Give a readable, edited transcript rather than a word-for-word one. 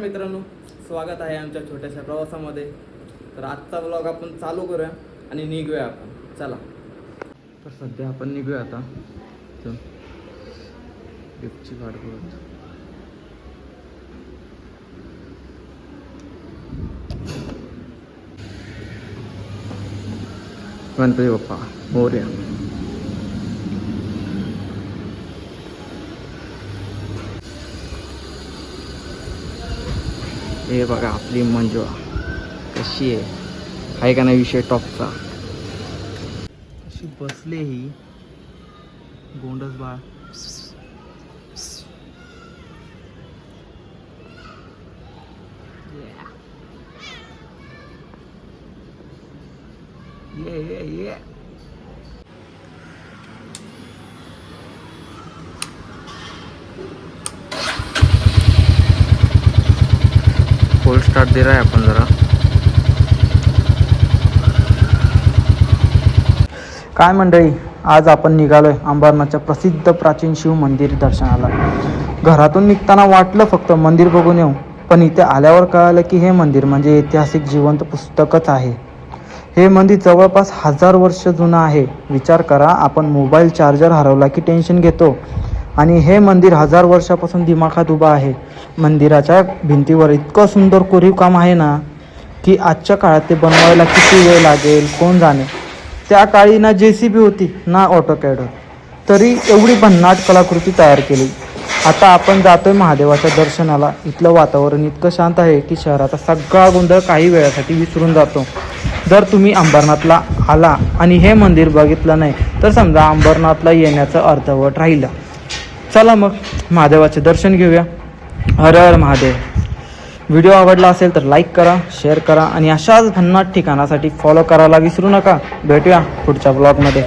मित्रांनो, स्वागत आहे आमच्या छोट्याशा प्रवासामध्ये. तर आजचा व्लॉग आपण चालू करूया आणि निघूया आपण. चला, तर सध्या आपण निघूया आता. लिफ्टची वाट बघत. गणपती बाप्पा मोरया. हे बघा आपली मंजू कशी आहे का नाही विषय टॉपचा. अशी बसले ही गोंडस बाळ. ये फुल स्टार्ट दे रहा है अपन जरा. काय मंडळी, आज आपण निघालोय अंबरनाथच्या प्रसिद्ध प्राचीन शिव मंदिर दर्शनाला. घरातून निघताना वाटलं फक्त मंदिर बघून येऊ, पण इथे आल्यावर कळालं की हे मंदिर म्हणजे ऐतिहासिक जिवंत पुस्तकच आहे. हे मंदिर जवळपास 1000 वर्ष जुनं आहे. विचार करा, आपण मोबाईल चार्जर हरवला की टेन्शन घेतो, आणि हे मंदिर 1000 वर्षापासून दिमाखात उभा आहे. मंदिराच्या भिंतीवर इतकं सुंदर कोरीव काम आहे ना, की आजच्या काळात ते बनवायला किती वेळ लागेल कोण जाणे. त्या काळी ना JCB होती ना ऑटोकॅड, तरी एवढी भन्नाट कलाकृती तयार केली. आता आपण जातोय महादेवाच्या दर्शनाला. इथलं वातावरण इतकं शांत आहे की शहराचा सगळा गोंधळ काही वेळासाठी विसरून जातो. जर तुम्ही अंबरनाथला आला आणि हे मंदिर बघितलं नाही तर समजा अंबरनाथला येण्याचं अर्धवट राहिलं. चला मग महादेवाचे दर्शन घेऊया. हर हर महादेव. व्हिडिओ आवडला असेल तर लाईक करा, शेअर करा आणि अशाच भन्नाट ठिकाणासाठी फॉलो करायला विसरू नका. भेटूया पुढच्या ब्लॉगमध्ये.